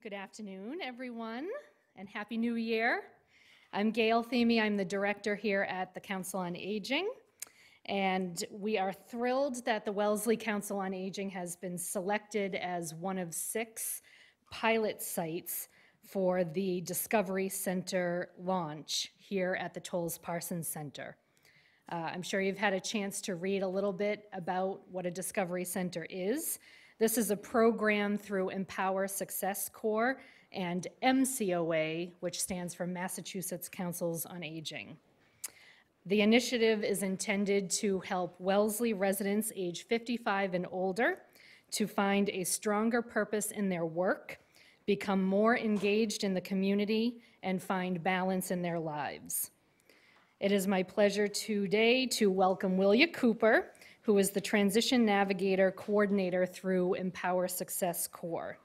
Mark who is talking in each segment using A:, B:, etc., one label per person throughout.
A: Good afternoon, everyone, and Happy New Year. I'm Gail Themey. I'm the director here at the Council on Aging, and we are thrilled that the Wellesley Council on Aging has been selected as one of 6 pilot sites for the Discovery Center launch here at the Tolles Parson Center. I'm sure you've had a chance to read a little bit about what a Discovery Center is. This is a program through Empower Success Corps and MCOA, which stands for Massachusetts Councils on Aging. The initiative is intended to help Wellesley residents age 55 and older to find a stronger purpose in their work, become more engaged in the community, and find balance in their lives. It is my pleasure today to welcome Willia Cooper, who is the Transition Navigator Coordinator through Empower Success Corps.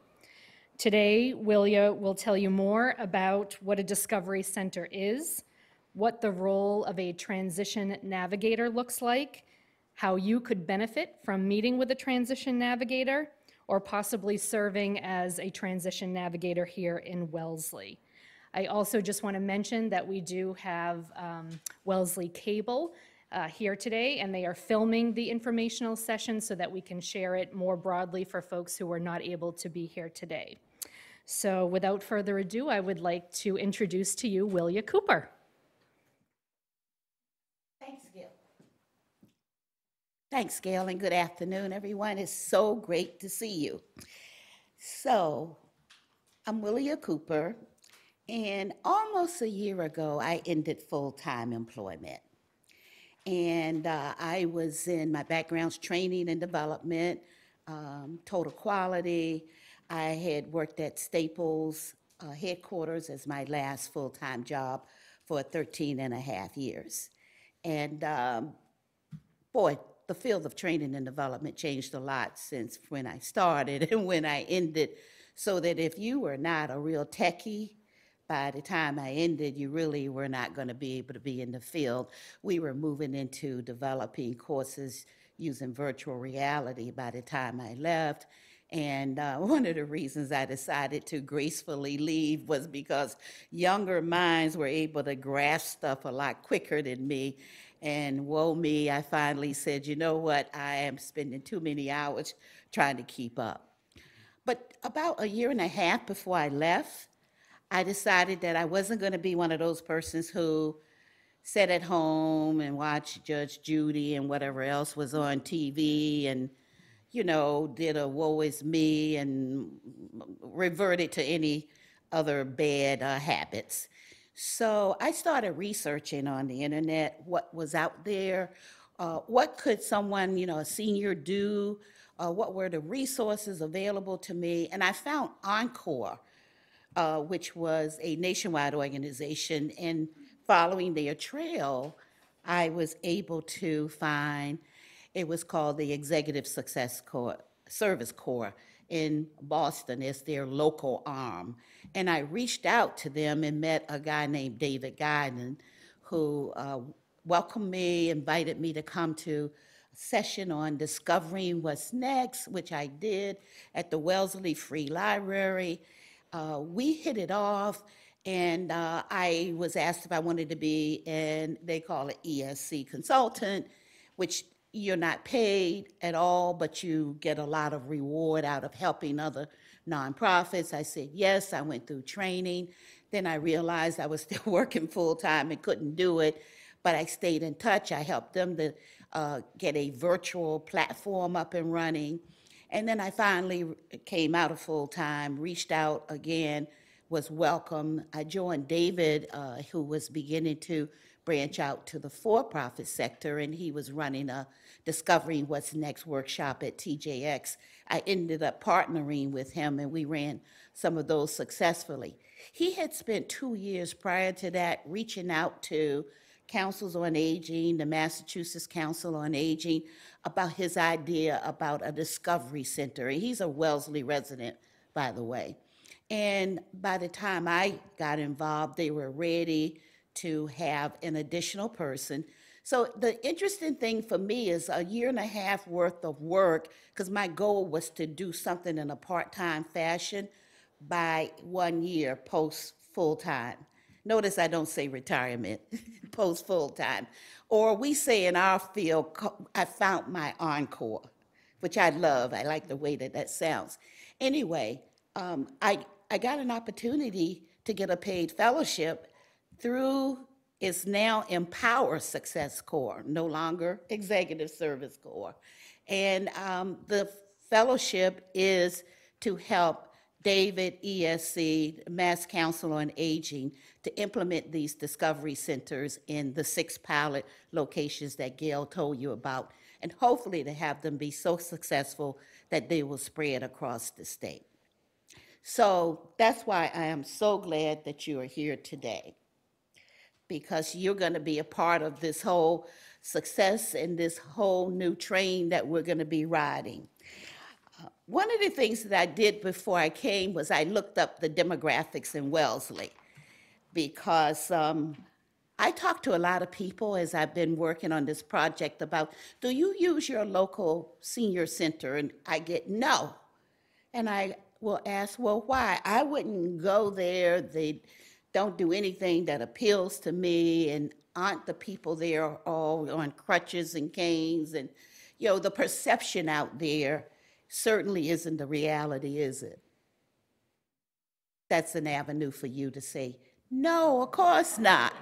A: Today, Willia will tell you more about what a Discovery Center is, what the role of a Transition Navigator looks like, how you could benefit from meeting with a Transition Navigator, or possibly serving as a Transition Navigator here in Wellesley. I also just want to mention that we do have Wellesley Cable here today, and they are filming the informational session so that we can share it more broadly for folks who are not able to be here today. So without further ado, I would like to introduce to you Willia Cooper.
B: Thanks, Gail. Thanks, Gail, and good afternoon, everyone. It's so great to see you. So, I'm Willia Cooper, and almost a year ago, I ended full-time employment. And I was in my background's training and development, total quality. I had worked at Staples headquarters as my last full-time job for 13 and a half years. And boy, the field of training and development changed a lot since when I started and when I ended, so that if you were not a real techie, by the time I ended, you really were not going to be able to be in the field. We were moving into developing courses using virtual reality by the time I left. And one of the reasons I decided to gracefully leave was because younger minds were able to grasp stuff a lot quicker than me. And woe me, I finally said, you know what, I am spending too many hours trying to keep up. But about a year and a half before I left, I decided that I wasn't going to be one of those persons who sat at home and watched Judge Judy and whatever else was on TV and, you know, did a woe is me and reverted to any other bad habits. So I started researching on the internet what was out there, what could someone, you know, a senior do, what were the resources available to me, and I found Encore, which was a nationwide organization, and following their trail, I was able to find, it was called the Executive Success Corps, Service Corps in Boston as their local arm. And I reached out to them and met a guy named David Guyton, who welcomed me, invited me to come to a session on discovering what's next, which I did at the Wellesley Free Library. We hit it off, and I was asked if I wanted to be, and they call it ESC consultant, which you're not paid at all, but you get a lot of reward out of helping other nonprofits. I said yes. I went through training. Then I realized I was still working full-time and couldn't do it, but I stayed in touch. I helped them to get a virtual platform up and running. And then I finally came out of full-time, reached out again, was welcome. I joined David, who was beginning to branch out to the for-profit sector, and he was running a Discovering What's Next workshop at TJX. I ended up partnering with him, and we ran some of those successfully. He had spent 2 years prior to that reaching out to Councils on Aging, the Massachusetts Council on Aging, about his idea about a discovery center. And he's a Wellesley resident, by the way. And by the time I got involved, they were ready to have an additional person. So the interesting thing for me is a year and a half worth of work, because my goal was to do something in a part-time fashion, by 1 year post full-time. Notice I don't say retirement, post full-time. Or we say in our field, I found my encore, which I love. I like the way that that sounds. Anyway, I got an opportunity to get a paid fellowship through is now Empower Success Corps, no longer Executive Service Corps. And the fellowship is to help David ESC, Mass Council on Aging, to implement these discovery centers in the 6 pilot locations that Gail told you about, and hopefully to have them be so successful that they will spread across the state. So that's why I am so glad that you are here today, because you're going to be a part of this whole success and this whole new train that we're going to be riding. One of the things that I did before I came was I looked up the demographics in Wellesley, because I talked to a lot of people as I've been working on this project about, do you use your local senior center? And I get no. And I will ask, well, why? I wouldn't go there. They don't do anything that appeals to me, and aren't the people there all on crutches and canes? And, you know, the perception out there certainly isn't the reality, is it? That's an avenue for you to say, no, of course not.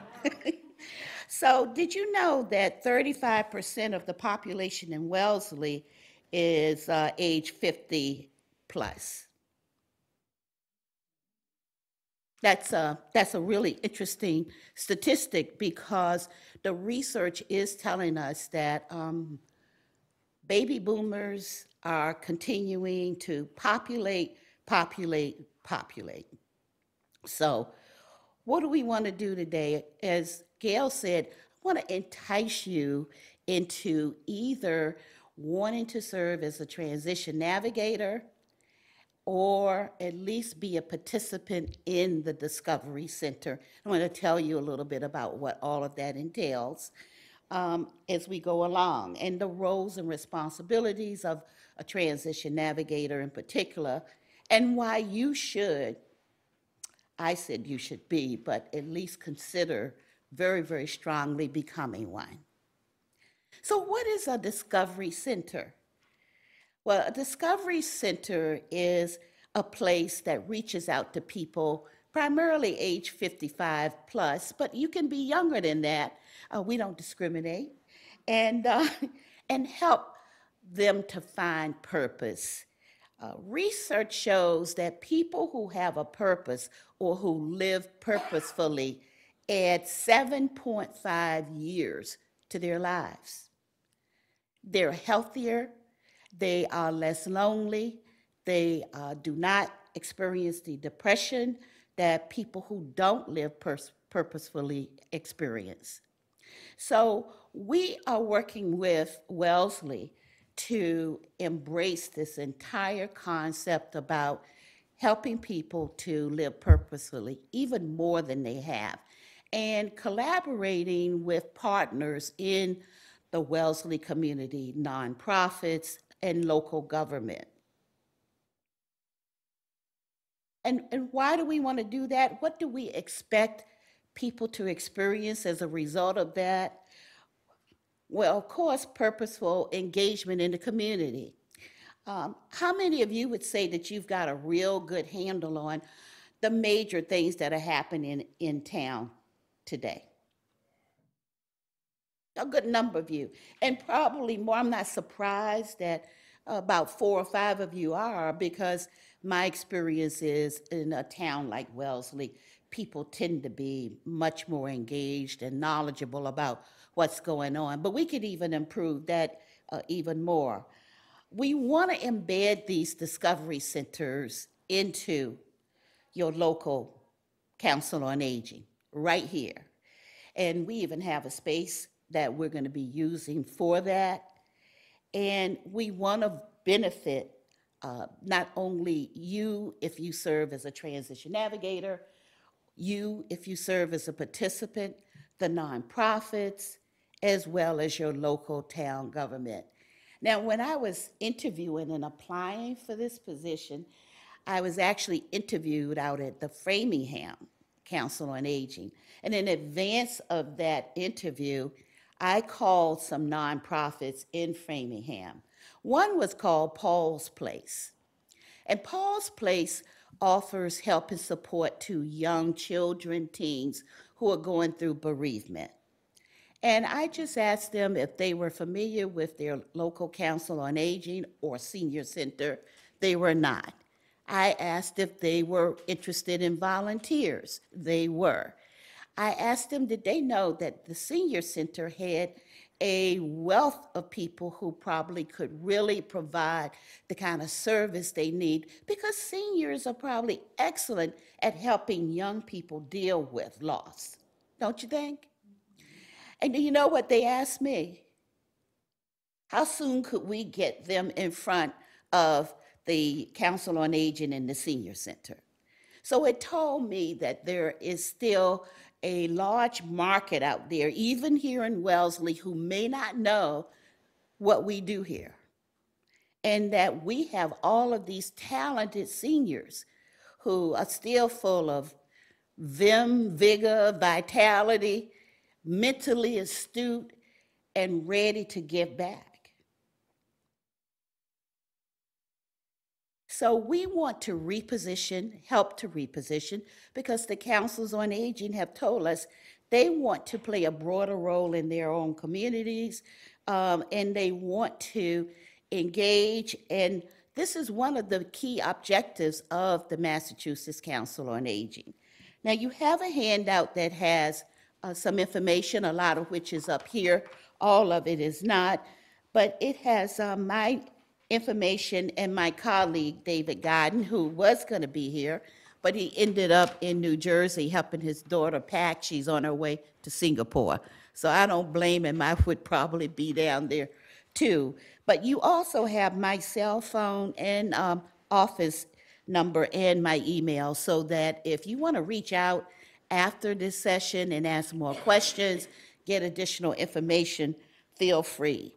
B: So did you know that 35% of the population in Wellesley is age 50 plus? That's a really interesting statistic, because the research is telling us that baby boomers are continuing to populate. So what do we want to do today? As Gail said, I want to entice you into either wanting to serve as a transition navigator, or at least be a participant in the Discovery Center. I'm going to tell you a little bit about what all of that entails as we go along, and the roles and responsibilities of a transition navigator in particular, and why you should, I said you should be, but at least consider very, very strongly becoming one. So what is a Discovery Center? Well, a Discovery Center is a place that reaches out to people primarily age 55 plus, but you can be younger than that. We don't discriminate, and help them to find purpose. Research shows that people who have a purpose or who live purposefully add 7.5 years to their lives. They're healthier, they are less lonely, they do not experience the depression that people who don't live purposefully experience. So we are working with Wellesley to embrace this entire concept about helping people to live purposefully, even more than they have, and collaborating with partners in the Wellesley community, nonprofits, and local government. And why do we want to do that? What do we expect people to experience as a result of that? Well, of course, purposeful engagement in the community. How many of you would say that you've got a real good handle on the major things that are happening in town today? A good number of you, and probably more. I'm not surprised that about 4 or 5 of you are, because my experience is in a town like Wellesley, people tend to be much more engaged and knowledgeable about what's going on. But we could even improve that even more. We want to embed these discovery centers into your local council on aging right here. And we even have a space that we're going to be using for that. And we want to benefit not only you if you serve as a transition navigator, you if you serve as a participant, the nonprofits, as well as your local town government. Now, when I was interviewing and applying for this position, I was actually interviewed out at the Framingham Council on Aging. And in advance of that interview, I called some nonprofits in Framingham. One was called Paul's Place. And Paul's Place offers help and support to young children, teens who are going through bereavement. And I just asked them if they were familiar with their local council on aging or senior center. They were not. I asked if they were interested in volunteers. They were. I asked them, did they know that the senior center had a wealth of people who probably could really provide the kind of service they need, because seniors are probably excellent at helping young people deal with loss, don't you think? And do you know what they asked me? How soon could we get them in front of the Council on Aging and the Senior Center? So it told me that there is still a large market out there, even here in Wellesley, who may not know what we do here. And that we have all of these talented seniors who are still full of vim, vigor, vitality, mentally astute, and ready to give back. So we want to reposition, help to reposition, because the councils on aging have told us they want to play a broader role in their own communities, and they want to engage. And this is one of the key objectives of the Massachusetts Council on Aging. Now, you have a handout that has some information, a lot of which is up here. All of it is not, but it has my information and my colleague, David Godden, who was going to be here, but he ended up in New Jersey helping his daughter pack. She's on her way to Singapore. So I don't blame him. I would probably be down there too. But you also have my cell phone and office number and my email, so that if you want to reach out after this session and ask more questions, get additional information, feel free.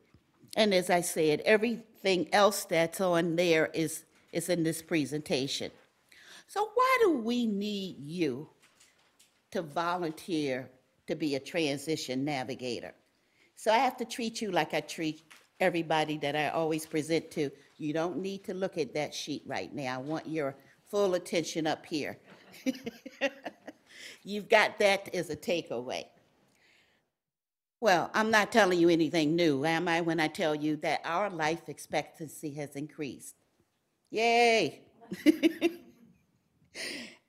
B: And as I said, everything else that's on there is in this presentation. So why do we need you to volunteer to be a transition navigator? So I have to treat you like I treat everybody that I always present to. You don't need to look at that sheet right now. I want your full attention up here. You've got that as a takeaway. Well, I'm not telling you anything new, am I, when I tell you that our life expectancy has increased? Yay!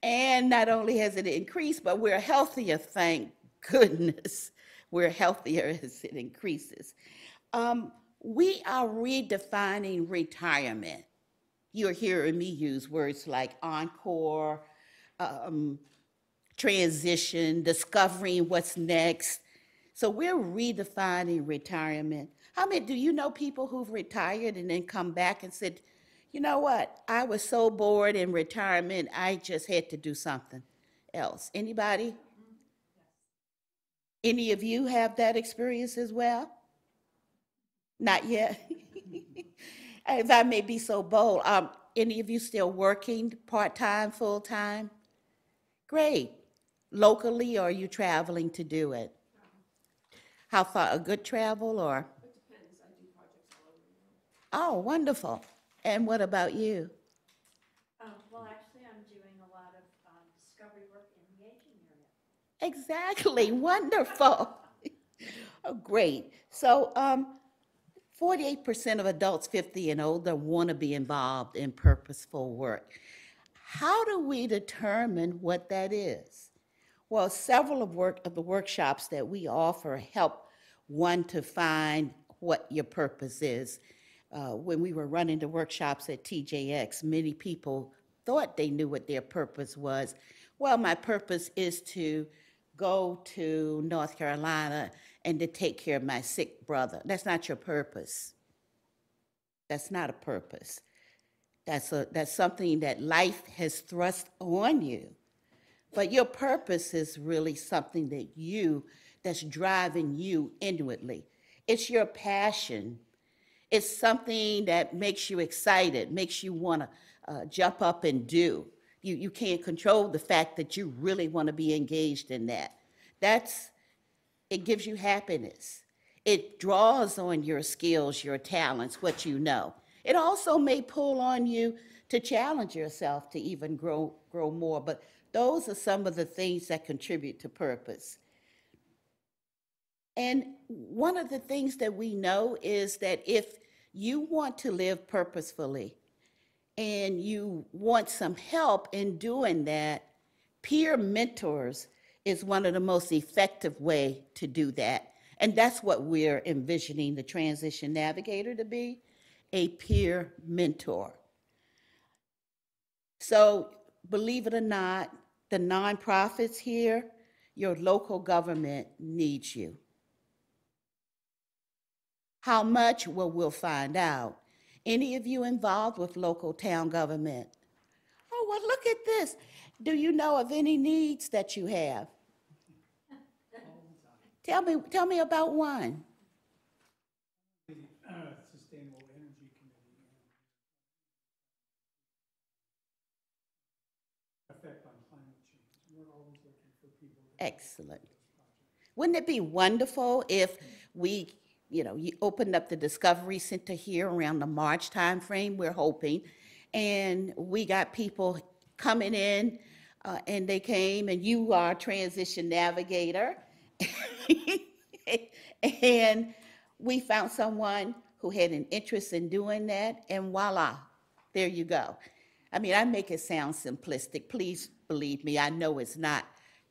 B: And not only has it increased, but we're healthier, thank goodness. We're healthier as it increases. We are redefining retirement. You're hearing me use words like encore, transition, discovering what's next. So we're redefining retirement. How many, do you know people who've retired and then come back and said, you know what, I was so bored in retirement, I just had to do something else? Anybody? Any of you have that experience as well? Not yet? If I may be so bold, any of you still working part-time, full-time? Great. Locally, or are you traveling to do it? How far, a good travel, or? It depends, I do projects all over the world. Oh, wonderful. And what about you?
C: Well, actually, I'm doing a lot of discovery work in the aging area.
B: Exactly, wonderful. Oh, great. So 48% of adults 50 and older want to be involved in purposeful work. How do we determine what that is? Well, several of the workshops that we offer help one to find what your purpose is. When we were running the workshops at TJX, many people thought they knew what their purpose was. Well, my purpose is to go to North Carolina and to take care of my sick brother. That's not your purpose. That's not a purpose. That's something that life has thrust on you. But your purpose is really something that's driving you inwardly. It's your passion. It's something that makes you excited, makes you want to jump up and do. You can't control the fact that you really want to be engaged in that. It gives you happiness. It draws on your skills, your talents, what you know. It also may pull on you to challenge yourself to even grow more, but those are some of the things that contribute to purpose. And one of the things that we know is that if you want to live purposefully and you want some help in doing that, peer mentors is one of the most effective way to do that. And that's what we're envisioning the Transition Navigator to be, a peer mentor. So believe it or not, the nonprofits here, your local government needs you. How much? Well, we'll find out. Any of you involved with local town government? Oh, well, look at this. Do you know of any needs that you have? Tell me about one.
D: Sustainable Energy Committee and effect on climate change. We're always looking for people.
B: Excellent. Wouldn't it be wonderful if we, you opened up the Discovery Center here around the March timeframe, we're hoping, and we got people coming in, and they came, and you are Transition Navigator, and we found someone who had an interest in doing that, and voila, there you go. I mean, I make it sound simplistic. Please believe me, I know it's not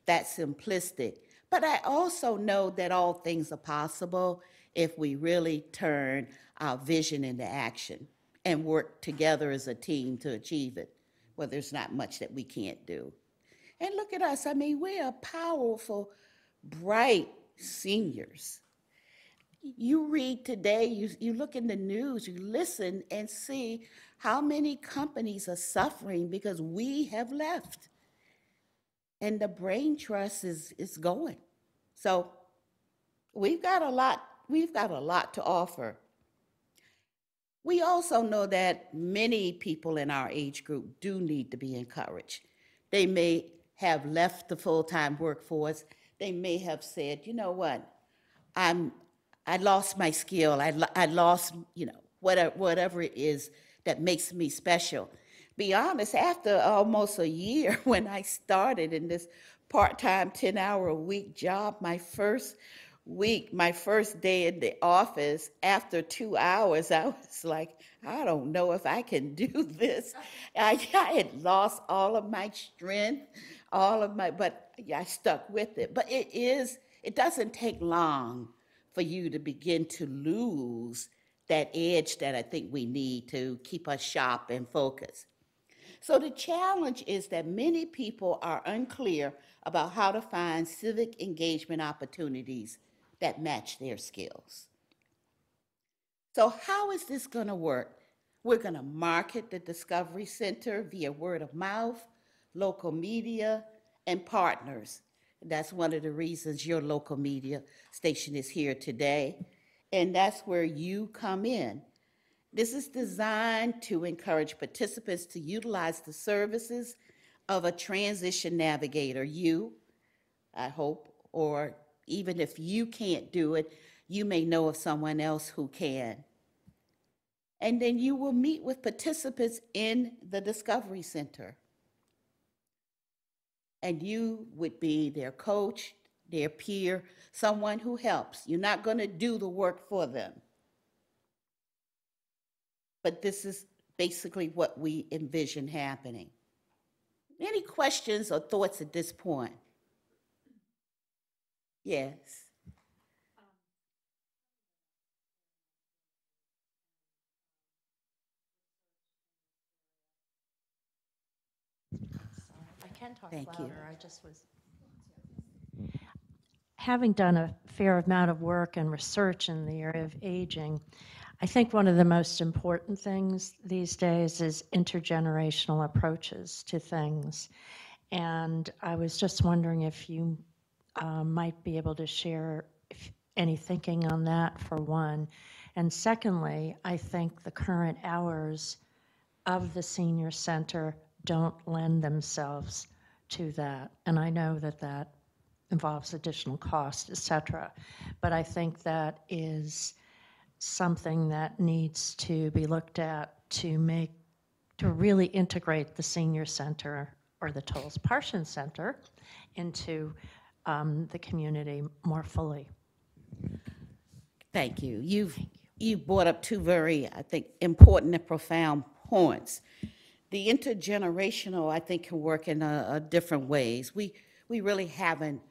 B: that simplistic. But I also know that all things are possible if we really turn our vision into action and work together as a team to achieve it. Well, there's not much that we can't do. And look at us. I mean, we are powerful, bright seniors. You read today, you look in the news, you listen and see how many companies are suffering because we have left. And the brain trust is going. So we've got a lot to offer. We also know that many people in our age group do need to be encouraged. They may have left the full-time workforce. They may have said, you know what, I lost my skill. I lost, whatever it is that makes me special. Be honest, after almost a year when I started in this part-time 10-hour-a-week job, my first day in the office, after 2 hours, I was like, I don't know if I can do this. I had lost all of my strength, but I stuck with it. But it doesn't take long for you to begin to lose that edge that I think we need to keep us sharp and focused. So the challenge is that many people are unclear about how to find civic engagement opportunities that match their skills. So how is this going to work? We're going to market the Discovery Center via word of mouth, local media, and partners. That's one of the reasons your local media station is here today. And that's where you come in. This is designed to encourage participants to utilize the services of a transition navigator. You, I hope, or even if you can't do it, you may know of someone else who can. And then you will meet with participants in the Discovery Center. And you would be their coach, their peer, someone who helps. You're not going to do the work for them. But this is basically what we envision happening. Any questions or thoughts at this point? Yes.
C: I can talk
B: Thank you.
C: louder. I just was. Having done a fair amount of work and research in the area of aging, I think one of the most important things these days is intergenerational approaches to things. And I was just wondering if you might be able to share any thinking on that, for one. And secondly, I think the current hours of the senior center don't lend themselves to that. And I know that that involves additional cost, et cetera. But I think that is something that needs to be looked at to really integrate the senior center or the Tolles Parson Center into the community more fully.
B: Thank you. You brought up two very, I think, important and profound points. The intergenerational, I think, can work in different ways. We really haven't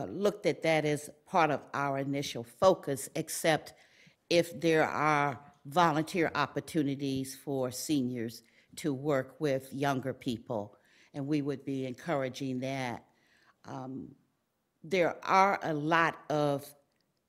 B: looked at that as part of our initial focus, except if there are volunteer opportunities for seniors to work with younger people, and we would be encouraging that. There are a lot of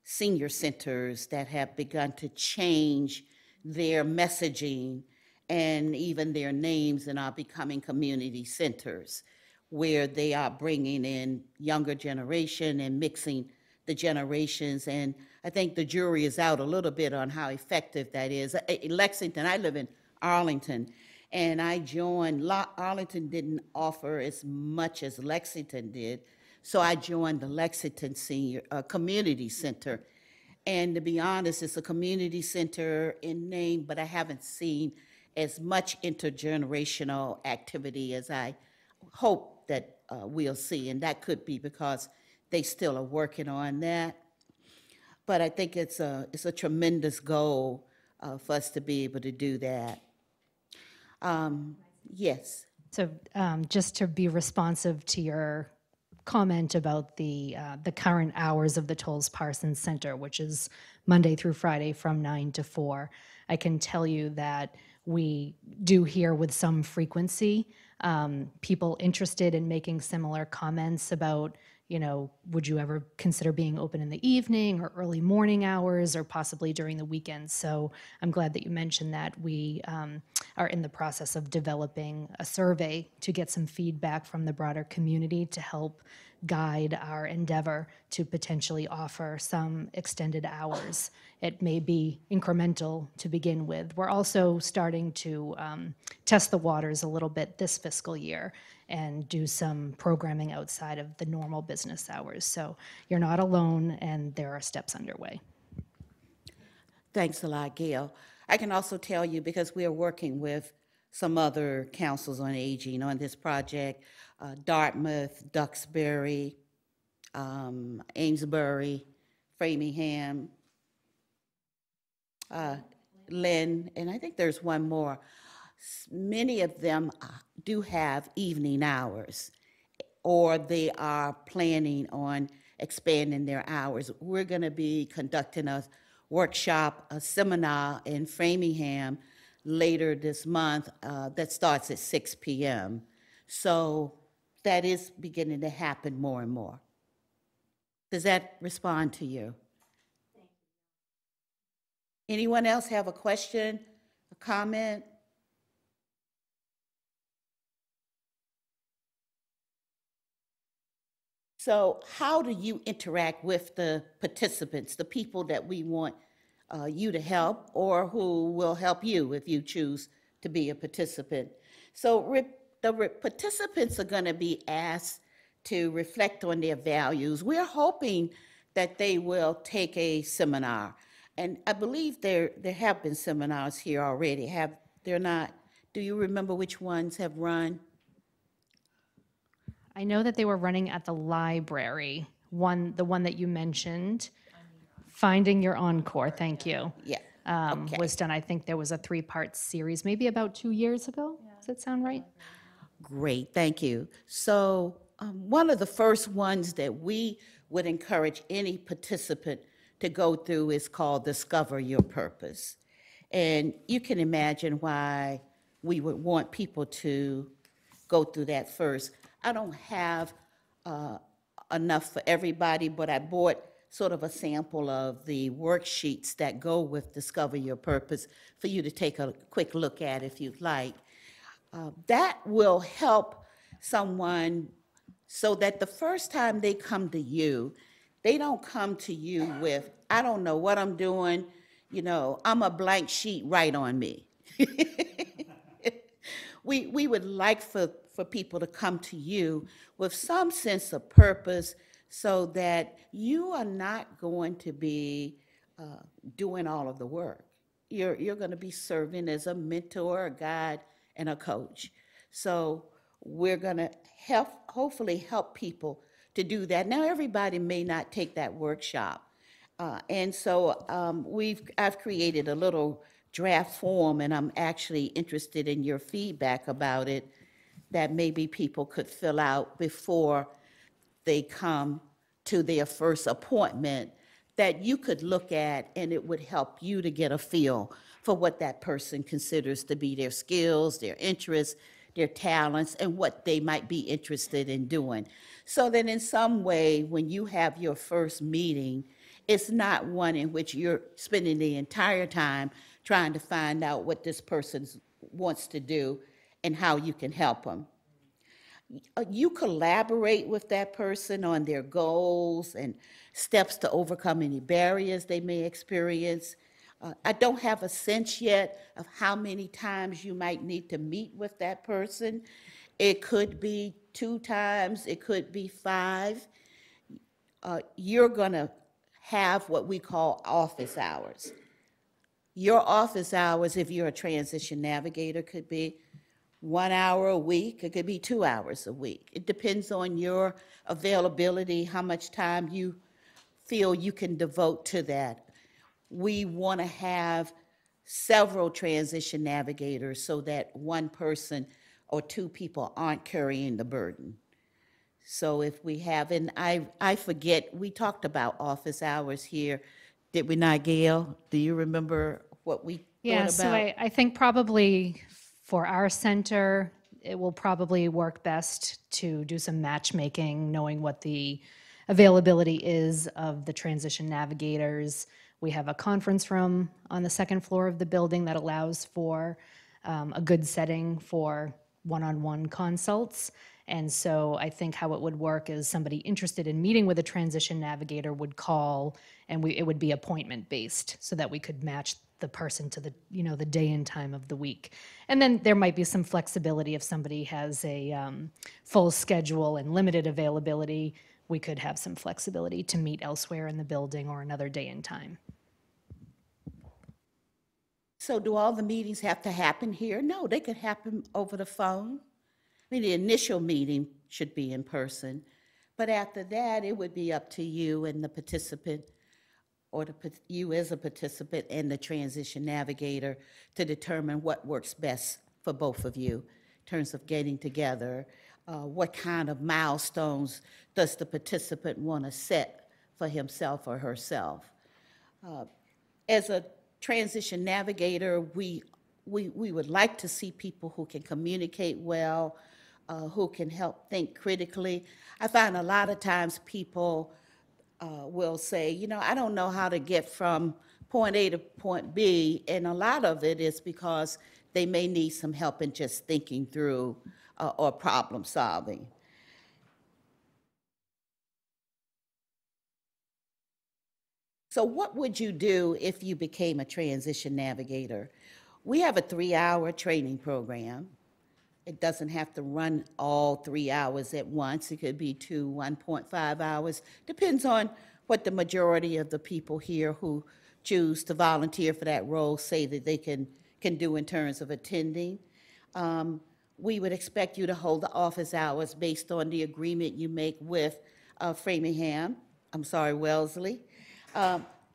B: senior centers that have begun to change their messaging and even their names and are becoming community centers where they are bringing in younger generation and mixing the generations. And I think the jury is out a little bit on how effective that is. Lexington, I live in Arlington, and I joined, Arlington didn't offer as much as Lexington did, so I joined the Lexington Senior Community Center. And to be honest, it's a community center in name, but I haven't seen as much intergenerational activity as I hope that we'll see. And that could be because they still are working on that. But I think it's a tremendous goal for us to be able to do that. Yes.
A: So just to be responsive to your comment about the current hours of the Tolles Parson Center, which is Monday through Friday from 9 to 4, I can tell you that we do hear with some frequency people interested in making similar comments about, you know, would you ever consider being open in the evening or early morning hours or possibly during the weekends? So I'm glad that you mentioned that. We are in the process of developing a survey to get some feedback from the broader community to help guide our endeavor to potentially offer some extended hours. It may be incremental to begin with. We're also starting to test the waters a little bit this fiscal year and do some programming outside of the normal business hours. So you're not alone, and there are steps underway.
B: Thanks a lot, Gail. I can also tell you, because we are working with some other councils on aging on this project, Dartmouth, Duxbury, Amesbury, Framingham, Lynn, and I think there's one more. Many of them do have evening hours, or they are planning on expanding their hours. We're going to be conducting a workshop, a seminar in Framingham later this month that starts at 6 p.m. So that is beginning to happen more and more. Does that respond to you? Anyone else have a question, a comment? So how do you interact with the participants, the people that we want you to help or who will help you if you choose to be a participant? So the participants are going to be asked to reflect on their values. We're hoping that they will take a seminar. And I believe there have been seminars here already. Have there not? Do you remember which ones have run?
A: I know that they were running at the library, the one that you mentioned, Finding Your Encore, thank you.
B: Yeah. Okay.
A: Was done. I think there was a 3-part series, maybe about 2 years ago. Does that sound right?
B: Great, thank you. So one of the first ones that we would encourage any participant to go through is called Discover Your Purpose. And you can imagine why we would want people to go through that first. I don't have enough for everybody, but I bought sort of a sample of the worksheets that go with Discover Your Purpose for you to take a quick look at if you'd like. That will help someone so that the first time they come to you, they don't come to you with, I don't know what I'm doing, you know, I'm a blank sheet, write on me. we would like for people to come to you with some sense of purpose so that you are not going to be doing all of the work. You're going to be serving as a mentor, a guide, and a coach. So we're going to hopefully help people to do that. Now, everybody may not take that workshop. And so I've created a little draft form, and I'm actually interested in your feedback about it, that maybe people could fill out before they come to their first appointment, that you could look at, and it would help you to get a feel for what that person considers to be their skills, their interests, their talents, and what they might be interested in doing. So that in some way, when you have your first meeting, it's not one in which you're spending the entire time trying to find out what this person wants to do and how you can help them. You collaborate with that person on their goals and steps to overcome any barriers they may experience. I don't have a sense yet of how many times you might need to meet with that person. It could be 2 times, it could be 5. You're going to have what we call office hours. Your office hours, if you're a transition navigator, could be 1 hour a week, it could be 2 hours a week. It depends on your availability, how much time you feel you can devote to that. We want to have several transition navigators so that one person or 2 people aren't carrying the burden. So if we have, and I forget, we talked about office hours here, did we not, Gail? Do you remember what we
A: Yeah,
B: thought
A: so
B: about?
A: I think probably for our center, it will probably work best to do some matchmaking, knowing what the availability is of the transition navigators. We have a conference room on the 2nd floor of the building that allows for a good setting for one-on-one consults. And so I think how it would work is somebody interested in meeting with a transition navigator would call, and it would be appointment based so that we could match the person to the, the day and time of the week. And then there might be some flexibility if somebody has a full schedule and limited availability, we could have some flexibility to meet elsewhere in the building or another day and time.
B: So do all the meetings have to happen here? No, they could happen over the phone. I mean, the initial meeting should be in person, but after that, it would be up to you and the participant, or you as a participant and the transition navigator, to determine what works best for both of you in terms of getting together. What kind of milestones does the participant want to set for himself or herself? As a transition navigator, we would like to see people who can communicate well, who can help think critically. I find a lot of times people will say, I don't know how to get from point A to point B, and a lot of it is because they may need some help in just thinking through or problem solving. So what would you do if you became a transition navigator? We have a 3-hour training program. It doesn't have to run all 3 hours at once. It could be 1.5 hours. Depends on what the majority of the people here who choose to volunteer for that role say that they can do in terms of attending. We would expect you to hold the office hours based on the agreement you make with Wellesley.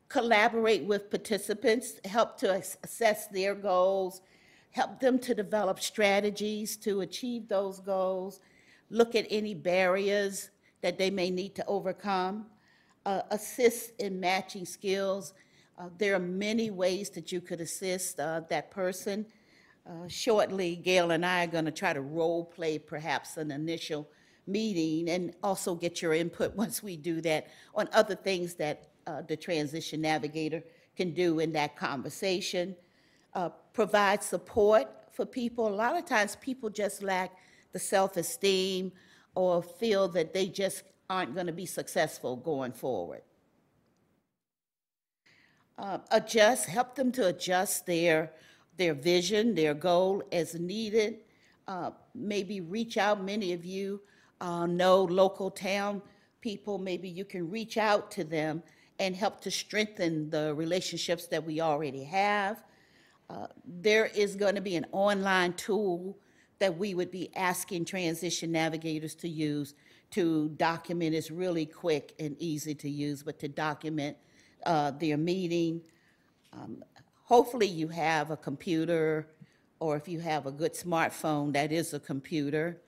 B: Collaborate with participants, help to assess their goals, help them to develop strategies to achieve those goals, look at any barriers that they may need to overcome, assist in matching skills. There are many ways that you could assist that person. Shortly, Gail and I are going to try to role play perhaps an initial meeting and also get your input once we do that on other things that the transition navigator can do in that conversation. Provide support for people. A lot of times people just lack the self-esteem or feel that they just aren't going to be successful going forward. Help them to adjust their vision, their goal as needed. maybe reach out. Many of you know local town people. Maybe you can reach out to them and help to strengthen the relationships that we already have. There is going to be an online tool that we would be asking transition navigators to use to document. It's really quick and easy to use, but to document their meeting. Hopefully you have a computer, or if you have a good smartphone, that is a computer.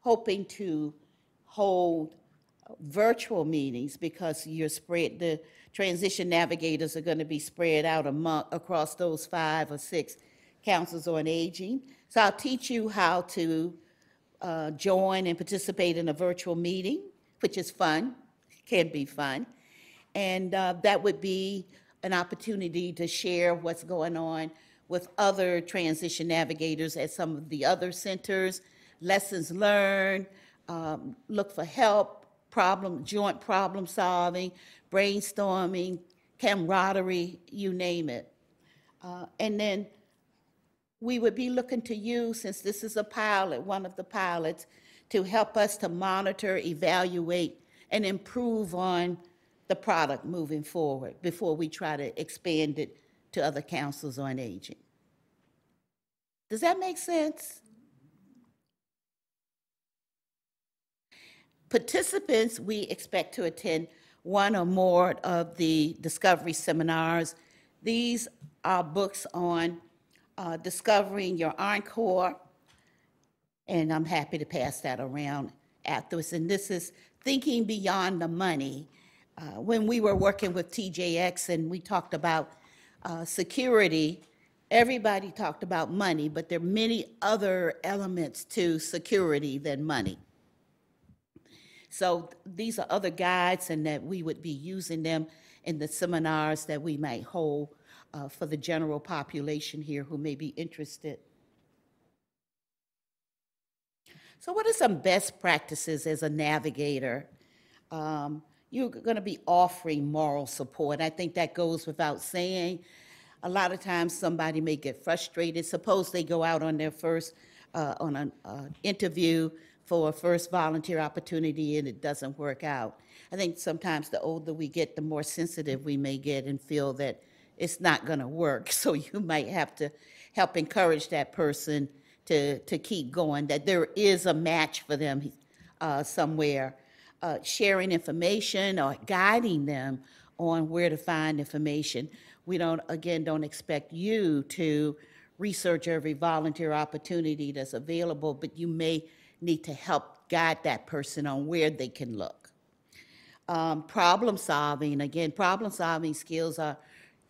B: Hoping to hold virtual meetings because the transition navigators are going to be spread out across those 5 or 6 councils on aging. So I'll teach you how to join and participate in a virtual meeting, which is fun, can be fun. And that would be an opportunity to share what's going on with other transition navigators at some of the other centers, lessons learned, look for help, joint problem solving, brainstorming, camaraderie, you name it. And then we would be looking to you, since this is a pilot, one of the pilots, to help us to monitor, evaluate, and improve on the product moving forward before we try to expand it to other councils on aging. Does that make sense? Participants, we expect to attend 1 or more of the discovery seminars. These are books on discovering your encore, and I'm happy to pass that around afterwards. And this is Thinking Beyond the Money. When we were working with TJX and we talked about security, everybody talked about money, but there are many other elements to security than money. So these are other guides, and that we would be using them in the seminars that we might hold for the general population here who may be interested. So what are some best practices as a navigator? You're going to be offering moral support. I think that goes without saying. A lot of times somebody may get frustrated. Suppose they go out on their first on an interview for a first volunteer opportunity and it doesn't work out. I think sometimes the older we get, the more sensitive we may get and feel that it's not going to work. So you might have to help encourage that person to keep going, that there is a match for them somewhere. Sharing information or guiding them on where to find information. We don't expect you to research every volunteer opportunity that's available, but you may need to help guide that person on where they can look. Problem solving skills are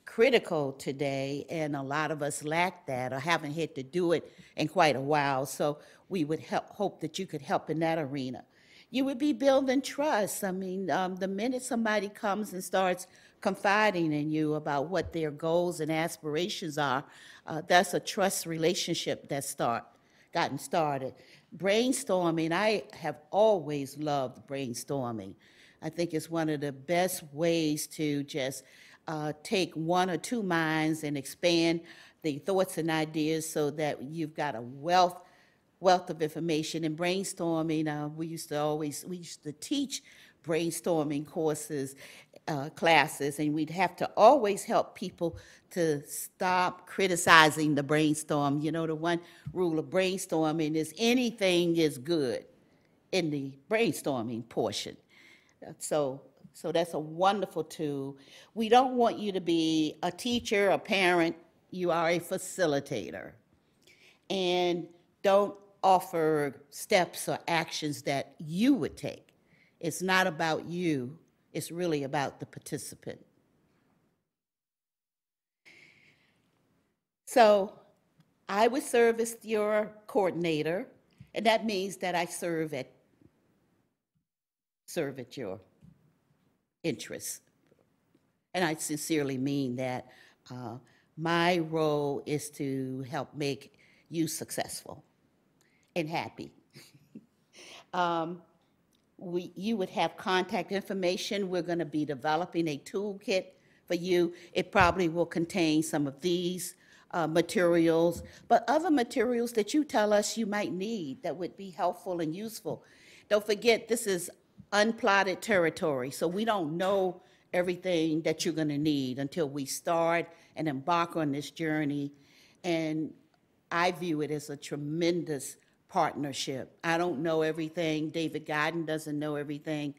B: critical today, and a lot of us lack that or haven't had to do it in quite a while, so we would hope that you could help in that arena. You would be building trust. I mean, the minute somebody comes and starts confiding in you about what their goals and aspirations are, that's a trust relationship that's gotten started. Brainstorming, I have always loved brainstorming. I think it's one of the best ways to just take 1 or 2 minds and expand the thoughts and ideas so that you've got a wealth of information. And brainstorming, we used to teach brainstorming courses, classes, and we'd have to always help people to stop criticizing the brainstorm. You know, the one rule of brainstorming is anything is good in the brainstorming portion. So that's a wonderful tool. We don't want you to be a teacher, a parent. You are a facilitator. And don't offer steps or actions that you would take. It's not about you. It's really about the participant. So I would serve as your coordinator, and that means that I serve at your interests. And I sincerely mean that. My role is to help make you successful and happy. You would have contact information. We're going to be developing a toolkit for you. It probably will contain some of these materials, but other materials that you tell us you might need that would be helpful and useful. Don't forget, this is unplotted territory, so we don't know everything that you're going to need until we start and embark on this journey. And I view it as a tremendous partnership. I don't know everything. David Godden doesn't know everything,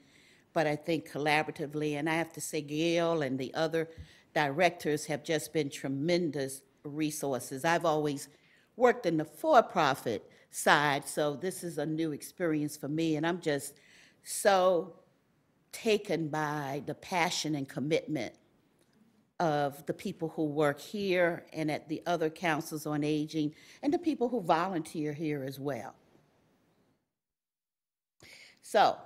B: but I think collaboratively, and I have to say Gail and the other directors have just been tremendous resources. I've always worked in the for-profit side, so this is a new experience for me, and I'm just so taken by the passion and commitment of the people who work here and at the other councils on aging, and the people who volunteer here as well. So,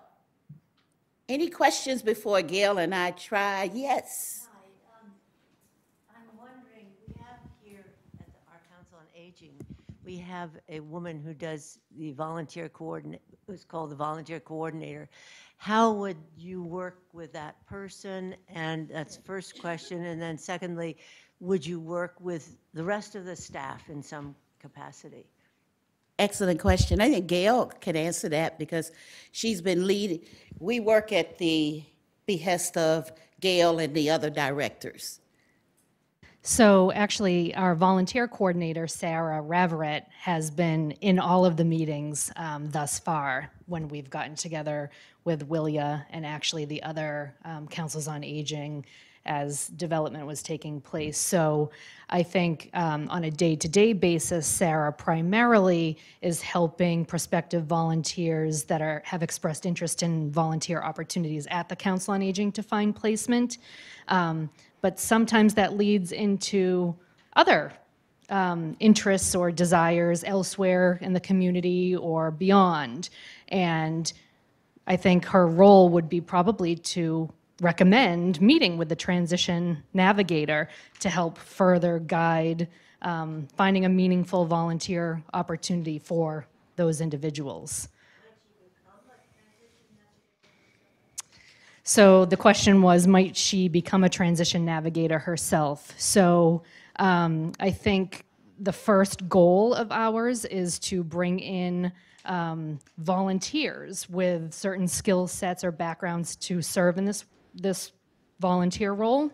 B: any questions before Gail and I try? Yes.
E: Hi, I'm wondering, we have here at our Council on Aging, we have a woman who does the volunteer coordinate, who's called the volunteer coordinator. How would you work with that person? And that's first question. And then secondly, would you work with the rest of the staff in some capacity?
B: Excellent question. I think Gail can answer that because she's been leading. We work at the behest of Gail and the other directors.
A: So actually, our volunteer coordinator, Sarah Raveret, has been in all of the meetings thus far when we've gotten together with Willia and actually the other councils on aging as development was taking place. So I think on a day-to-day basis, Sarah primarily is helping prospective volunteers that have expressed interest in volunteer opportunities at the Council on Aging to find placement. But sometimes that leads into other interests or desires elsewhere in the community or beyond. And I think her role would be probably to recommend meeting with the transition navigator to help further guide finding a meaningful volunteer opportunity for those individuals. So the question was, might she become a transition navigator herself? So I think the first goal of ours is to bring in volunteers with certain skill sets or backgrounds to serve in this volunteer role.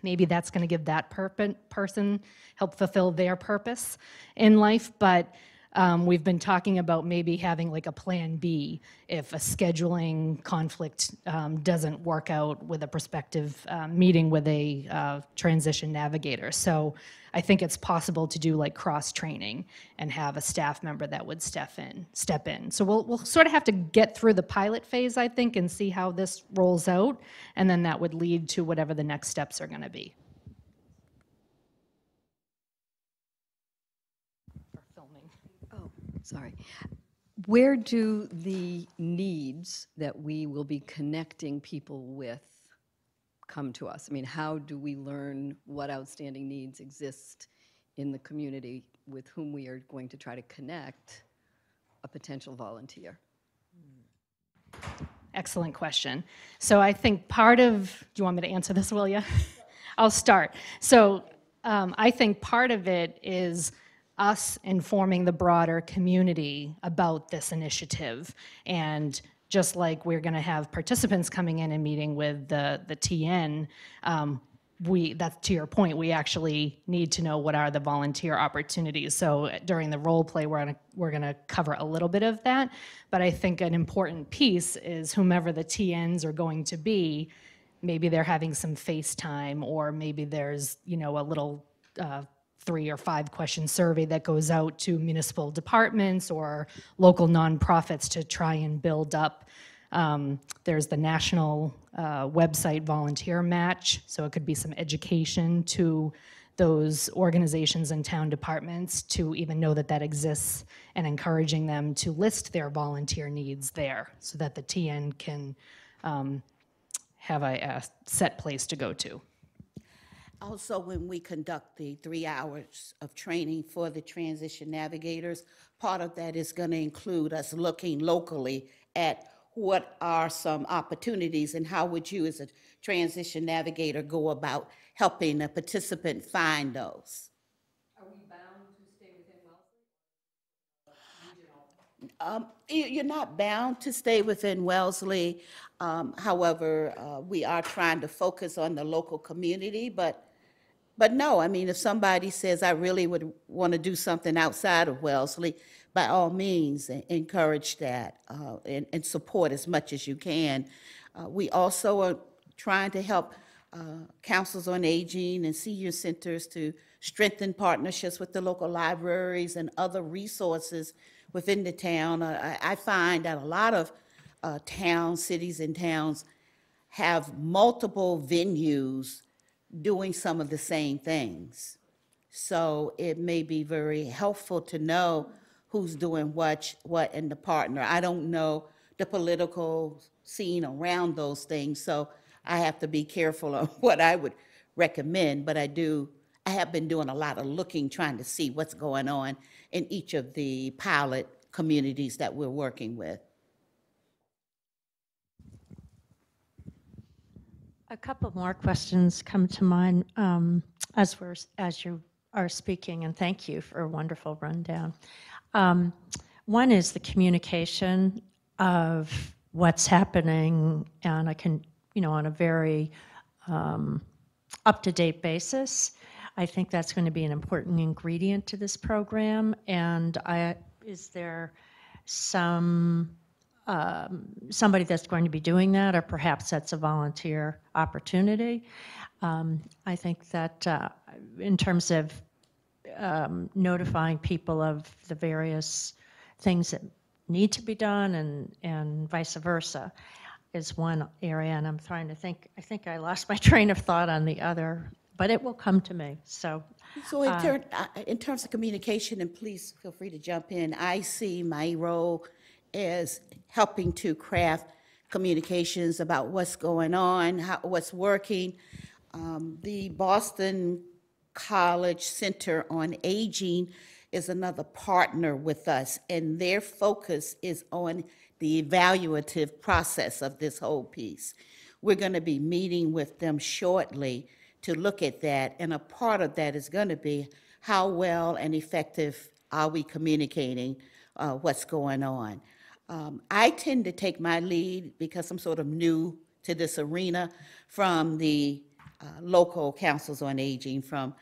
A: Maybe that's going to give that person help fulfill their purpose in life, but we've been talking about maybe having like a plan B if a scheduling conflict doesn't work out with a prospective meeting with a transition navigator. So I think it's possible to do like cross-training and have a staff member that would step in. So we'll sort of have to get through the pilot phase, I think, and see how this rolls out, and then that would lead to whatever the next steps are going to be.
F: Sorry. Where do the needs that we will be connecting people with come to us? I mean, how do we learn what outstanding needs exist in the community with whom we are going to try to connect a potential volunteer?
A: Excellent question. So I think part of, do you want me to answer this, Willia? I'll start. So I think part of it is us informing the broader community about this initiative. And just like we're going to have participants coming in and meeting with the TN, that's to your point, we actually need to know what are the volunteer opportunities. So during the role play, we're gonna cover a little bit of that. But I think an important piece is whomever the TNs are going to be, maybe they're having some FaceTime, or maybe there's, a little 3 or 5 question survey that goes out to municipal departments or local nonprofits to try and build up. There's the national website volunteer match, so it could be some education to those organizations and town departments to even know that that exists, and encouraging them to list their volunteer needs there so that the TN can have a set place to go to.
B: Also, when we conduct the 3 hours of training for the transition navigators, part of that is going to include us looking locally at what are some opportunities and how would you as a transition navigator go about helping a participant find those. You're not bound to stay within Wellesley. However, we are trying to focus on the local community, but no, I mean, if somebody says, I really would want to do something outside of Wellesley, by all means, encourage that and support as much as you can. We also are trying to help councils on aging and senior centers to strengthen partnerships with the local libraries and other resources within the town. I find that a lot of towns, cities and towns have multiple venues doing some of the same things. So it may be very helpful to know who's doing what and the partner. I don't know the political scene around those things, so I have to be careful of what I would recommend, but I have been doing a lot of looking, trying to see what's going on in each of the pilot communities that we're working with.
C: A couple more questions come to mind as you are speaking, and thank you for a wonderful rundown. One is the communication of what's happening, and I can, on a very up-to-date basis. I think that's going to be an important ingredient to this program. And is there somebody that's going to be doing that, or perhaps that's a volunteer opportunity? I think that in terms of notifying people of the various things that need to be done and vice versa is one area, and I'm trying to think. I think I lost my train of thought on the other, but it will come to me. So
B: in terms of communication, and please feel free to jump in, I see my role as helping to craft communications about what's going on, what's working. The Boston College Center on Aging is another partner with us, and their focus is on the evaluative process of this whole piece. We're going to be meeting with them shortly to look at that, and a part of that is going to be how well and effective are we communicating what's going on. I tend to take my lead, because I'm sort of new to this arena, from the local councils on aging, from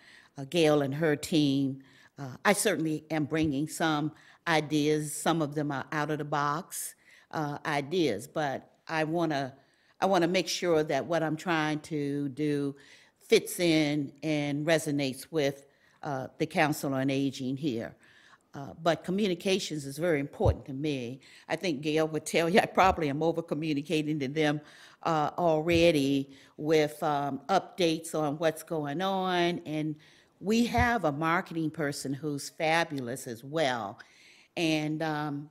B: Gail and her team. I certainly am bringing some ideas. Some of them are out of the box ideas, but I want to make sure that what I'm trying to do fits in and resonates with the Council on Aging here. But communications is very important to me. I think Gail would tell you I probably am over-communicating to them already with updates on what's going on. And we have a marketing person who's fabulous as well. And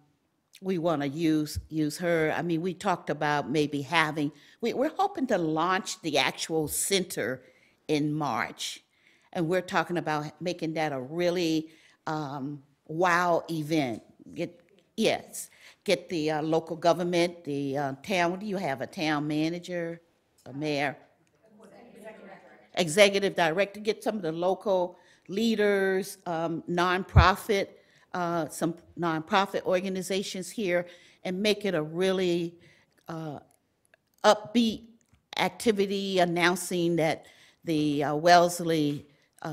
B: we want to use her. I mean, we talked about maybe we're hoping to launch the actual center in March. And we're talking about making that a really wow event. Get the local government, the town. Do you have a town manager, a mayor? Executive director. Get some of the local leaders, nonprofit, some nonprofit organizations here, and make it a really upbeat activity, announcing that the Wellesley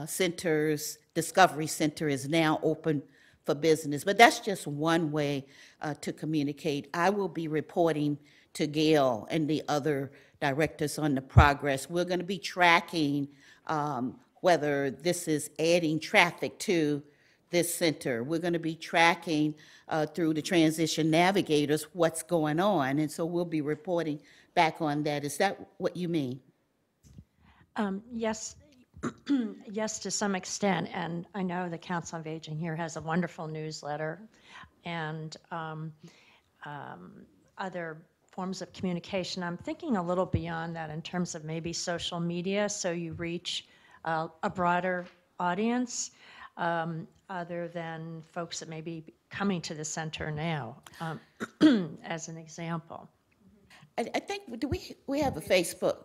B: Center's Discovery Center is now open for business. But that's just one way to communicate. I will be reporting to Gail and the other directors on the progress. We're going to be tracking whether this is adding traffic to this center. We're going to be tracking through the transition navigators what's going on, and so we'll be reporting back on that. Is that what you mean?
C: Yes. Yes, to some extent, and I know the Council of Aging here has a wonderful newsletter and other forms of communication. I'm thinking a little beyond that in terms of maybe social media, so you reach a broader audience other than folks that may be coming to the center now, as an example.
B: I think we have a Facebook.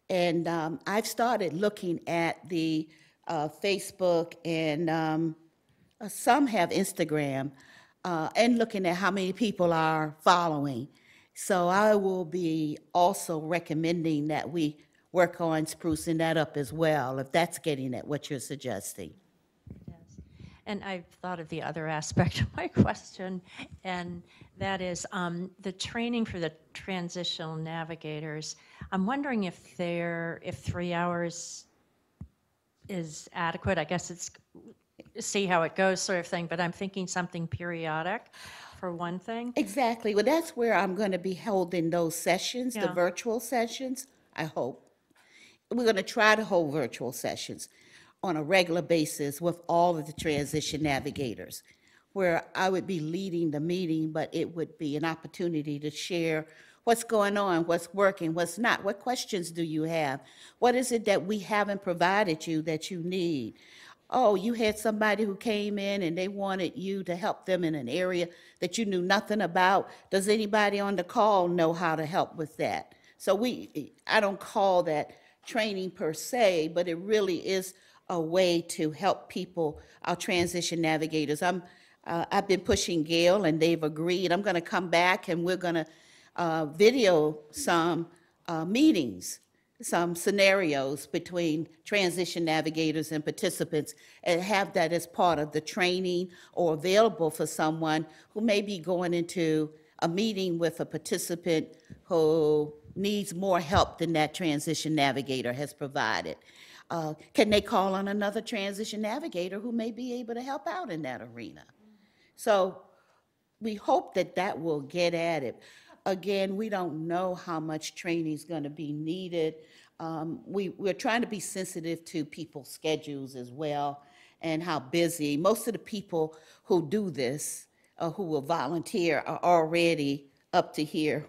B: And I've started looking at the Facebook, and some have Instagram. and looking at how many people are following. So I will be also recommending that we work on sprucing that up as well, if that's getting at what you're suggesting.
C: Yes. And I've thought of the other aspect of my question, and that is the training for the transitional navigators. I'm wondering if 3 hours is adequate. I guess it's see how it goes sort of thing, but I'm thinking something periodic for one thing.
B: Exactly. Well, that's where I'm going to be holding those sessions, the
C: Yeah.
B: virtual sessions, I hope. We're going to try to hold virtual sessions on a regular basis with all of the transition navigators, where I would be leading the meeting, but it would be an opportunity to share what's going on, what's working, what's not, what questions do you have, what is it that we haven't provided you that you need. Oh, you had somebody who came in and they wanted you to help them in an area that you knew nothing about. Does anybody on the call know how to help with that? So I don't call that training per se, but it really is a way to help people, our transition navigators. I've been pushing Gail and they've agreed. I'm going to come back and we're going to video some meetings, some scenarios between transition navigators and participants, and have that as part of the training or available for someone who may be going into a meeting with a participant who needs more help than that transition navigator has provided. Can they call on another transition navigator who may be able to help out in that arena? So we hope that that will get at it. Again, we don't know how much training is going to be needed. We're trying to be sensitive to people's schedules as well and how busy. Most of the people who do this, who will volunteer, are already up to here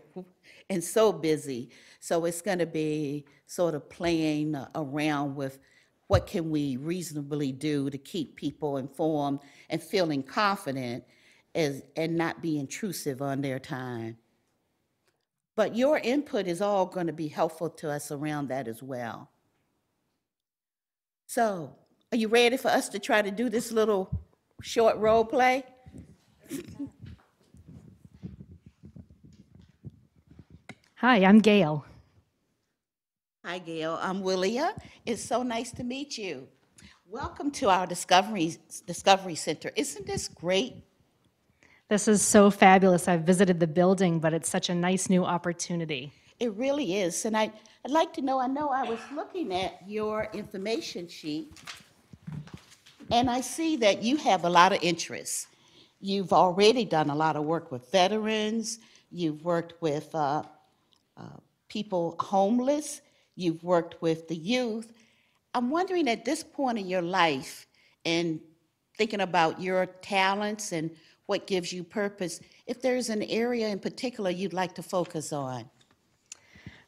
B: and so busy. So it's going to be sort of playing around with what can we reasonably do to keep people informed and feeling confident and not be intrusive on their time. But your input is all going to be helpful to us around that as well. So, are you ready for us to try to do this little short role play?
A: Hi, I'm Gail.
B: Hi, Gail. I'm Willia. It's so nice to meet you. Welcome to our Discovery Center. Isn't this great?
A: This is so fabulous. I've visited the building, but it's such a nice new opportunity.
B: It really is. And I'd like to know, I was looking at your information sheet, and I see that you have a lot of interests. You've already done a lot of work with veterans. You've worked with people homeless. You've worked with the youth. I'm wondering at this point in your life and thinking about your talents and what gives you purpose, if there's an area in particular you'd like to focus on.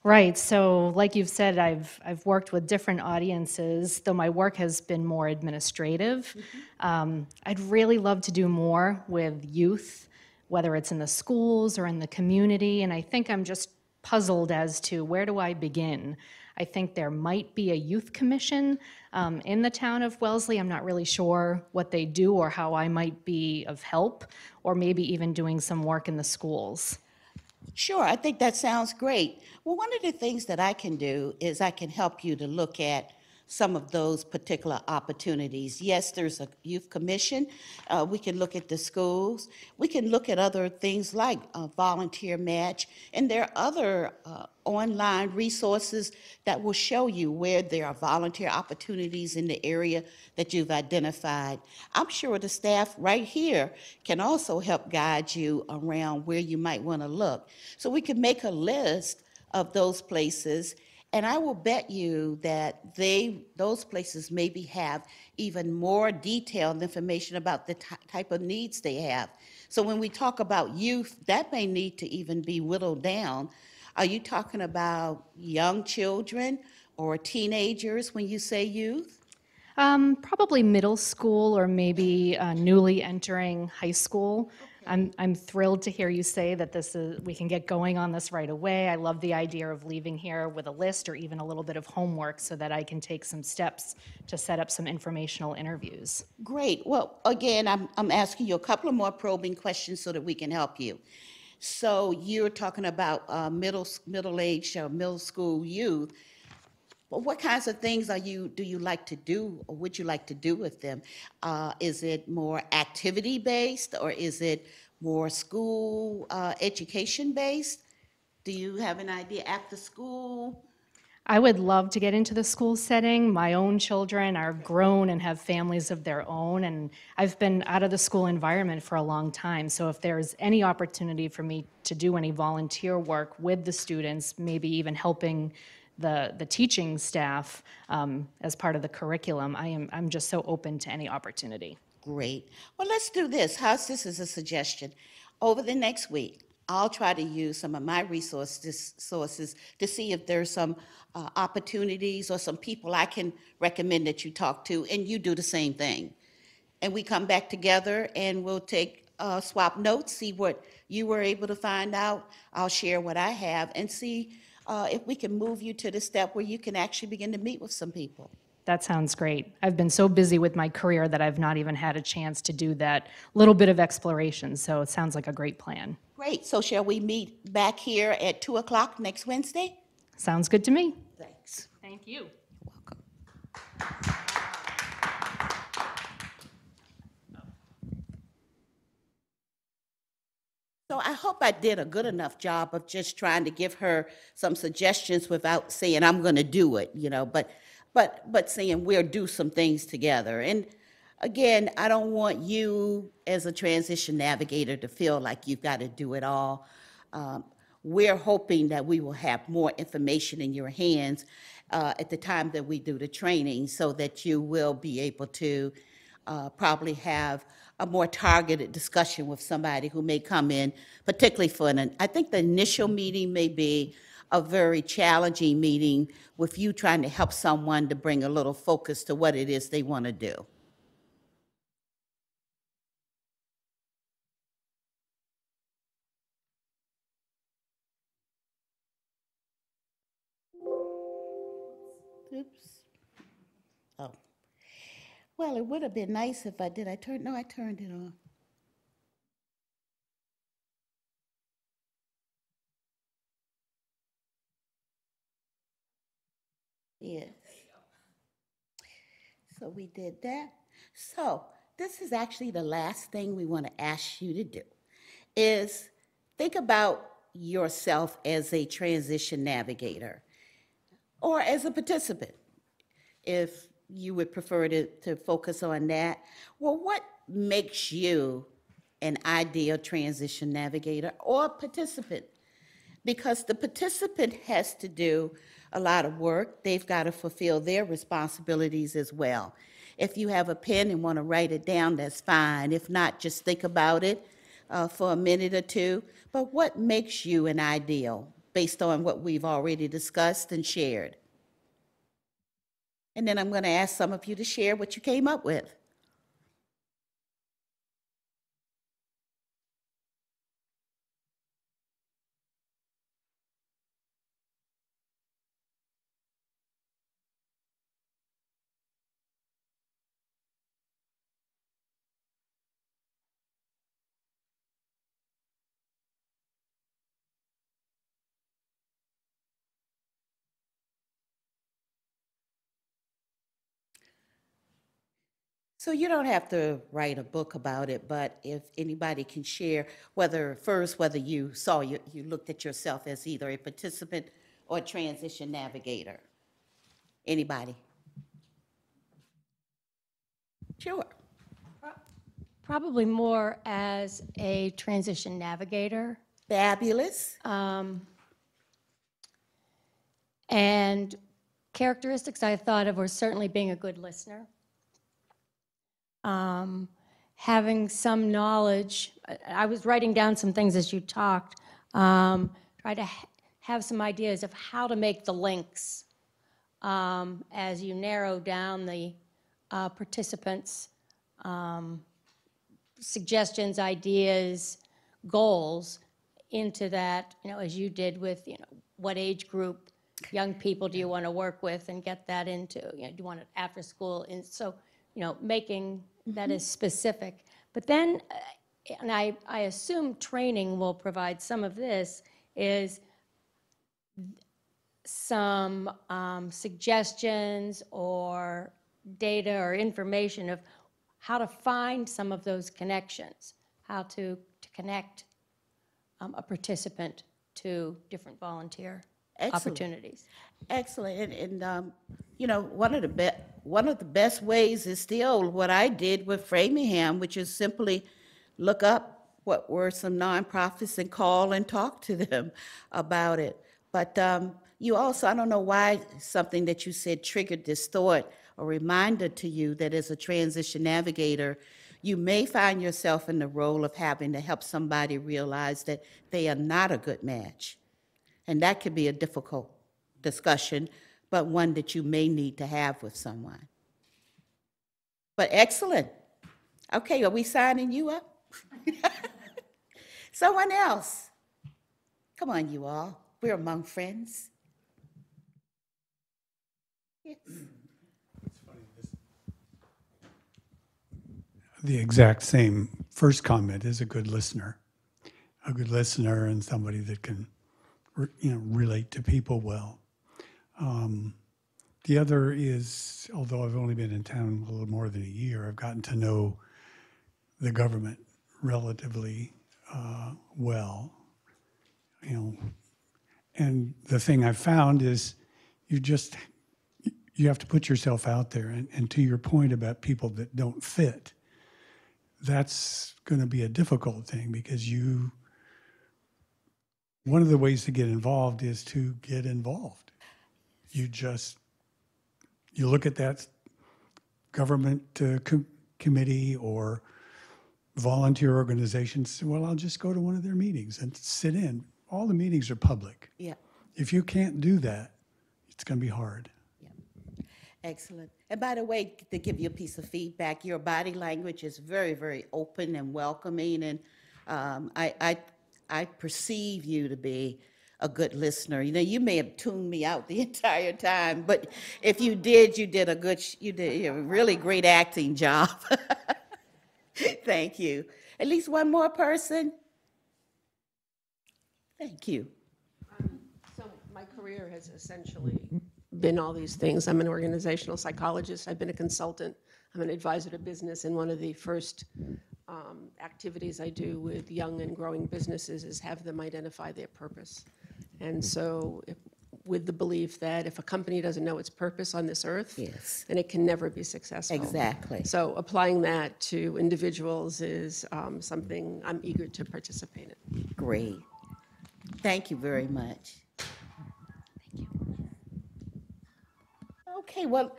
A: Right, so like you've said, I've worked with different audiences, though my work has been more administrative. I'd really love to do more with youth, whether it's in the schools or in the community, and I think I'm just puzzled as to where do I begin. I think there might be a youth commission in the town of Wellesley. I'm not really sure what they do or how I might be of help, or maybe even doing some work in the schools.
B: Sure, I think that sounds great. Well, one of the things that I can do is I can help you to look at some of those particular opportunities. Yes, there's a youth commission. We can look at the schools. We can look at other things like volunteer match. And there are other online resources that will show you where there are volunteer opportunities in the area that you've identified. I'm sure the staff right here can also help guide you around where you might want to look. So we can make a list of those places, and I will bet you that those places maybe have even more detailed information about the type of needs they have. So when we talk about youth, that may need to even be whittled down. Are you talking about young children or teenagers when you say youth?
A: Probably middle school or maybe newly entering high school. I'm thrilled to hear you say that we can get going on this right away. I love the idea of leaving here with a list or even a little bit of homework so that I can take some steps to set up some informational interviews.
B: Great. Well, again, I'm asking you a couple of more probing questions so that we can help you. So you're talking about middle-aged or middle school youth. Well, what kinds of things do you like to do, or would you like to do with them? Is it more activity-based, or is it more school education-based? Do you have an idea after school?
A: I would love to get into the school setting. My own children are grown and have families of their own, and I've been out of the school environment for a long time. So if there's any opportunity for me to do any volunteer work with the students, maybe even helping the teaching staff as part of the curriculum, I'm just so open to any opportunity.
B: Great. Well, let's do this. How's this as a suggestion? Over the next week, I'll try to use some of my sources to see if there's some opportunities or some people I can recommend that you talk to, and you do the same thing. And we come back together and we'll swap notes, see what you were able to find out. I'll share what I have and see if we can move you to the step where you can actually begin to meet with some people.
A: That sounds great. I've been so busy with my career that I've not even had a chance to do that little bit of exploration, so it sounds like a great plan.
B: Great. So shall we meet back here at 2 o'clock next Wednesday?
A: Sounds good to me.
B: Thanks.
A: Thank you.
B: So I hope I did a good enough job of just trying to give her some suggestions without saying I'm going to do it, but saying we'll do some things together. And again, I don't want you as a transition navigator to feel like you've got to do it all. We're hoping that we will have more information in your hands at the time that we do the training so that you will be able to probably have a more targeted discussion with somebody who may come in, particularly I think the initial meeting may be a very challenging meeting with you trying to help someone to bring a little focus to what it is they want to do. Oops. Oh. Well, it would have been nice if I did. I turned it on. Yes. So we did that. So this is actually the last thing we want to ask you to do, is think about yourself as a transition navigator or as a participant, if you would prefer to focus on that. Well, what makes you an ideal transition navigator or participant? Because the participant has to do a lot of work. They've got to fulfill their responsibilities as well. If you have a pen and want to write it down, that's fine. If not, just think about it for a minute or two. But what makes you an ideal based on what we've already discussed and shared? And then I'm going to ask some of you to share what you came up with. So you don't have to write a book about it, but if anybody can share whether you looked at yourself as either a participant or a transition navigator. Anybody? Sure.
G: Probably more as a transition navigator.
B: Fabulous.
G: And characteristics I thought of were certainly being a good listener. Having some knowledge. I was writing down some things as you talked. Try to have some ideas of how to make the links as you narrow down the participants' suggestions, ideas, goals into that, as you did with, what age group, young people do you want to work with and get that into, do you want it after school? And so, making that as specific. But then, and I assume training will provide some of this, is some suggestions or data or information of how to find some of those connections, how to connect a participant to different volunteer opportunities.
B: Excellent. And one of the best ways is still what I did with Framingham, which is simply look up what were some nonprofits and call and talk to them about it. But you also, I don't know why something that you said triggered this thought, a reminder to you that as a transition navigator, you may find yourself in the role of having to help somebody realize that they are not a good match. And that could be a difficult discussion, but one that you may need to have with someone. But excellent. Okay, are we signing you up? Someone else. Come on, you all. We're among friends. Yes.
D: The exact same first comment is a good listener and somebody that can, relate to people well. The other is, although I've only been in town a little more than a year, I've gotten to know the government relatively well, and the thing I've found is you have to put yourself out there, and to your point about people that don't fit, that's going to be a difficult thing because one of the ways to get involved is to get involved. You look at that government committee or volunteer organization, say, well, I'll just go to one of their meetings and sit in. All the meetings are public.
B: Yeah.
D: If you can't do that, it's going to be hard.
B: Excellent. And by the way, to give you a piece of feedback, your body language is very, very open and welcoming, and I perceive you to be a good listener. You may have tuned me out the entire time, but if you did, you did a really great acting job. Thank you. At least one more person. Thank you.
H: So my career has essentially been all these things. I'm an organizational psychologist. I've been a consultant. I'm an advisor to business, and one of the first activities I do with young and growing businesses is have them identify their purpose. And so with the belief that if a company doesn't know its purpose on this earth,
B: Yes.
H: then it can never be successful.
B: Exactly.
H: So applying that to individuals is something I'm eager to participate in.
B: Great. Thank you very much. Okay, well,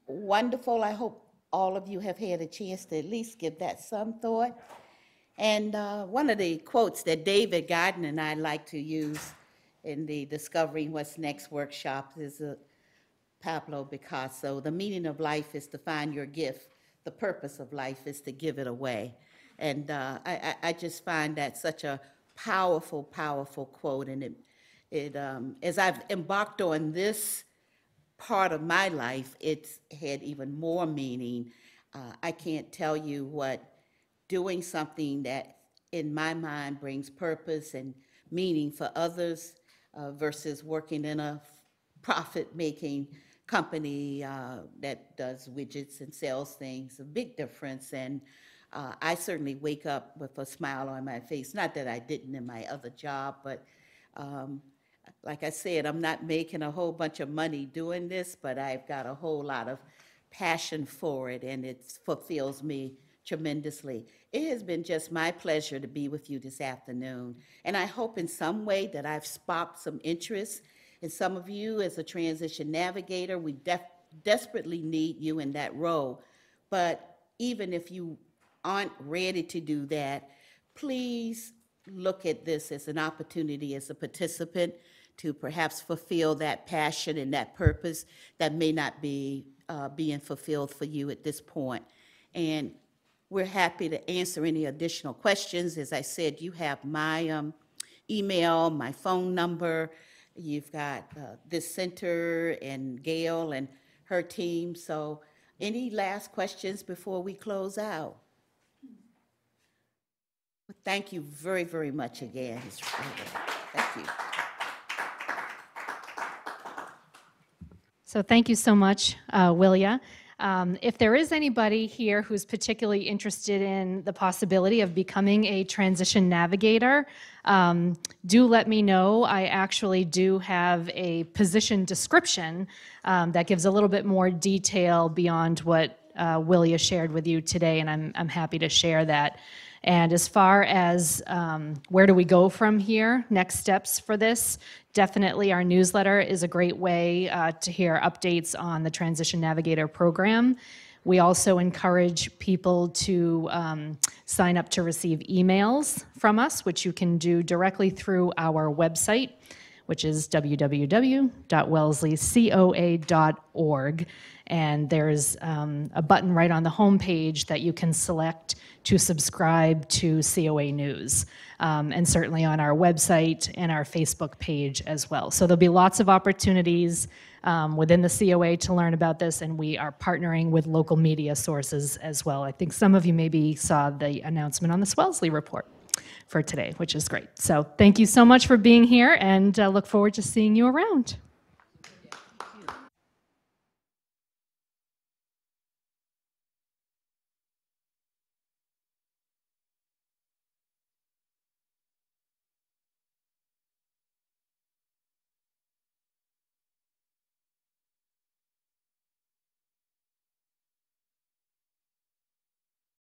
B: wonderful. I hope all of you have had a chance to at least give that some thought. And one of the quotes that David Godden and I like to use in the Discovering What's Next workshop is Pablo Picasso. The meaning of life is to find your gift. The purpose of life is to give it away. And I just find that such a powerful, powerful quote. And it as I've embarked on this part of my life, it's had even more meaning. I can't tell you what doing something that in my mind brings purpose and meaning for others versus working in a profit-making company that does widgets and sells things, a big difference. And I certainly wake up with a smile on my face. Not that I didn't in my other job, but like I said, I'm not making a whole bunch of money doing this, but I've got a whole lot of passion for it, and it fulfills me tremendously. It has been just my pleasure to be with you this afternoon, and I hope in some way that I've sparked some interest in some of you as a transition navigator. We desperately need you in that role, but even if you aren't ready to do that, please look at this as an opportunity as a participant to perhaps fulfill that passion and that purpose that may not be being fulfilled for you at this point. And we're happy to answer any additional questions. As I said, you have my email, my phone number. You've got this center and Gail and her team. So any last questions before we close out? Thank you very, very much again. Thank you.
A: So thank you so much, Willia. If there is anybody here who's particularly interested in the possibility of becoming a transition navigator, do let me know. I actually do have a position description that gives a little bit more detail beyond what Willia shared with you today, and I'm happy to share that. And as far as where do we go from here, next steps for this, definitely our newsletter is a great way to hear updates on the Transition Navigator program. We also encourage people to sign up to receive emails from us, which you can do directly through our website, which is www.wellesleycoa.org. And there's a button right on the homepage that you can select to subscribe to COA News, and certainly on our website and our Facebook page as well. So there'll be lots of opportunities within the COA to learn about this, and we are partnering with local media sources as well. I think some of you maybe saw the announcement on this Wellesley report for today, which is great. So thank you so much for being here, and look forward to seeing you around.